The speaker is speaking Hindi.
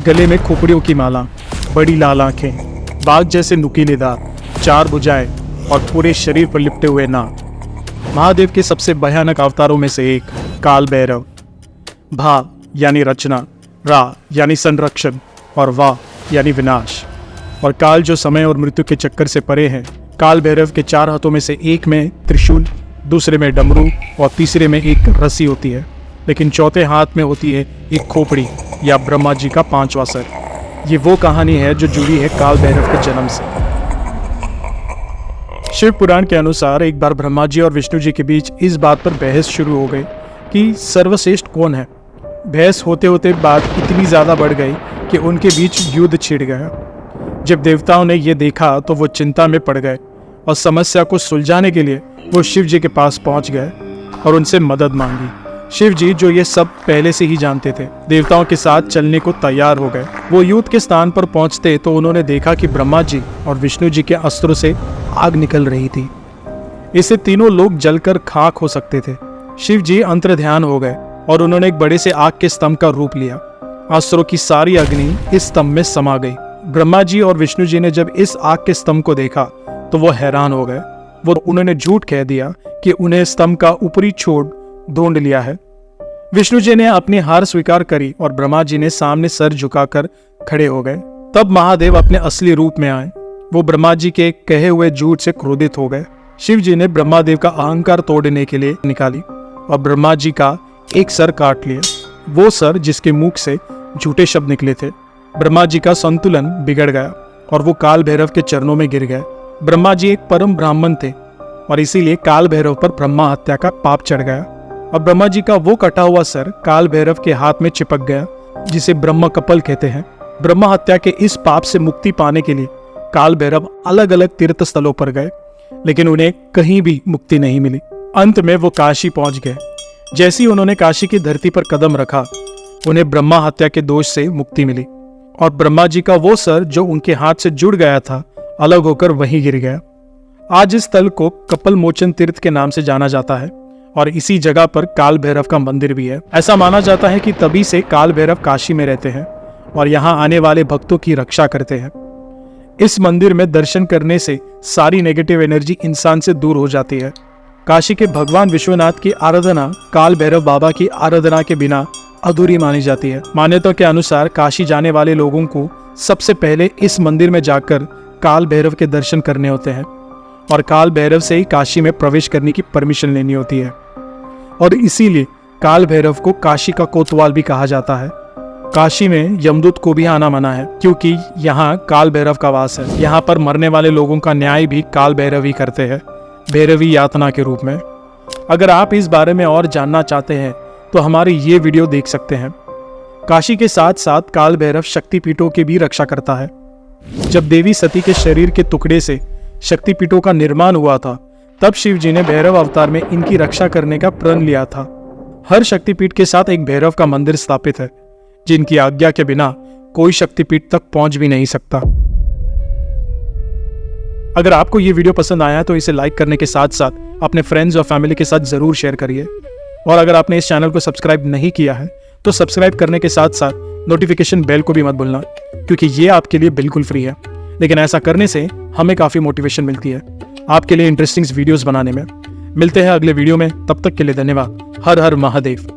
गले में खोपड़ियों की माला, बड़ी लाल आंखें, बाघ जैसे नुकीले दांत, 4 भुजाएं और पूरे शरीर पर लिपटे हुए नाग। महादेव के सबसे भयानक अवतारों में से एक काल भैरव। भा यानी रचना, रा यानी संरक्षण और वा यानी विनाश। और काल जो समय और मृत्यु के चक्कर से परे हैं। काल भैरव के 4 हाथों में से एक में त्रिशूल, दूसरे में डमरू और तीसरे में एक रस्सी होती है, लेकिन चौथे हाथ में होती है एक खोपड़ी या ब्रह्मा जी का 5वां सर। ये वो कहानी है जो जुड़ी है काल भैरव के जन्म से। शिव पुराण के अनुसार एक बार ब्रह्मा जी और विष्णु जी के बीच इस बात पर बहस शुरू हो गई कि सर्वश्रेष्ठ कौन है। बहस होते होते बात इतनी ज्यादा बढ़ गई कि उनके बीच युद्ध छिड़ गया। जब देवताओं ने यह देखा तो वो चिंता में पड़ गए और समस्या को सुलझाने के लिए वो शिव जी के पास पहुंच गए और उनसे मदद मांगी। शिव जी, जो ये सब पहले से ही जानते थे, देवताओं के साथ चलने को तैयार हो गए। वो युद्ध के स्थान पर पहुंचते तो उन्होंने देखा कि ब्रह्मा जी और विष्णु जी के अस्त्रों से आग निकल रही थी। इससे तीनों लोग जलकर खाक हो सकते थे। शिव जी अंतर्ध्यान हो गए और उन्होंने एक बड़े से आग के स्तंभ का रूप लिया। अस्त्रों की सारी अग्नि इस स्तंभ में समा गई। ब्रह्मा जी और विष्णु जी ने जब इस आग के स्तंभ को देखा तो वो हैरान हो गए। उन्होंने झूठ कह दिया कि उन्हें स्तंभ का ऊपरी छोर ढूंढ लिया है। विष्णु जी ने अपनी हार स्वीकार करी और ब्रह्मा जी ने सामने सर झुकाकर खड़े हो गए। तब महादेव अपने असली रूप में आए। वो ब्रह्मा जी के कहे हुए झूठ से क्रोधित हो गए। शिव जी ने ब्रह्मादेव का अहंकार तोड़ने के लिए निकाली और ब्रह्मा जी का एक सर काट लिया, वो सर जिसके मुख से झूठे शब्द निकले थे। ब्रह्मा जी का संतुलन बिगड़ गया और वो काल भैरव के चरणों में गिर गए। ब्रह्मा जी एक परम ब्राह्मण थे और इसीलिए काल भैरव पर ब्रह्मा हत्या का पाप चढ़ गया। अब ब्रह्मा जी का वो कटा हुआ सर काल भैरव के हाथ में चिपक गया, जिसे ब्रह्म कपल कहते हैं। ब्रह्मा हत्या के इस पाप से मुक्ति पाने के लिए काल भैरव अलग अलग तीर्थ स्थलों पर गए, लेकिन उन्हें कहीं भी मुक्ति नहीं मिली। अंत में वो काशी पहुंच गए। जैसे ही उन्होंने काशी की धरती पर कदम रखा, उन्हें ब्रह्मा हत्या के दोष से मुक्ति मिली और ब्रह्मा जी का वो सर जो उनके हाथ से जुड़ गया था, अलग होकर वहीं गिर गया। आज इस स्थल को कपल मोचन तीर्थ के नाम से जाना जाता है और इसी जगह पर काल भैरव का मंदिर भी है। ऐसा माना जाता है कि तभी से काल भैरव काशी में रहते हैं और यहाँ आने वाले भक्तों की रक्षा करते हैं। इस मंदिर में दर्शन करने से सारी नेगेटिव एनर्जी इंसान से दूर हो जाती है। काशी के भगवान विश्वनाथ की आराधना काल भैरव बाबा की आराधना के बिना अधूरी मानी जाती है। मान्यता के अनुसार काशी जाने वाले लोगों को सबसे पहले इस मंदिर में जाकर काल भैरव के दर्शन करने होते हैं और काल भैरव से ही काशी में प्रवेश करने की परमिशन लेनी होती है। और इसीलिए काल भैरव को काशी का कोतवाल भी कहा जाता है। काशी में यमदूत को भी आना मना है, क्योंकि यहाँ काल भैरव का वास है। यहाँ पर मरने वाले लोगों का न्याय भी काल भैरव ही करते हैं, भैरवी यातना के रूप में। अगर आप इस बारे में और जानना चाहते हैं तो हमारी ये वीडियो देख सकते हैं। काशी के साथ साथ काल भैरव शक्तिपीठों की भी रक्षा करता है। जब देवी सती के शरीर के टुकड़े से शक्तिपीठों का निर्माण हुआ था, तब शिव जी ने भैरव अवतार में इनकी रक्षा करने का प्रण लिया था। हर शक्तिपीठ के साथ एक भैरव का मंदिर स्थापित है, जिनकी आज्ञा के बिना कोई शक्तिपीठ तक पहुंच भी नहीं सकता। अगर आपको ये वीडियो पसंद आया तो इसे लाइक करने के साथ साथ अपने फ्रेंड्स और फैमिली के साथ जरूर शेयर करिए। और अगर आपने इस चैनल को सब्सक्राइब नहीं किया है तो सब्सक्राइब करने के साथ साथ नोटिफिकेशन बेल को भी मत भूलना, क्योंकि ये आपके लिए बिल्कुल फ्री है, लेकिन ऐसा करने से हमें काफी मोटिवेशन मिलती है आपके लिए इंटरेस्टिंग वीडियोस बनाने में। मिलते हैं अगले वीडियो में, तब तक के लिए धन्यवाद। हर हर महादेव।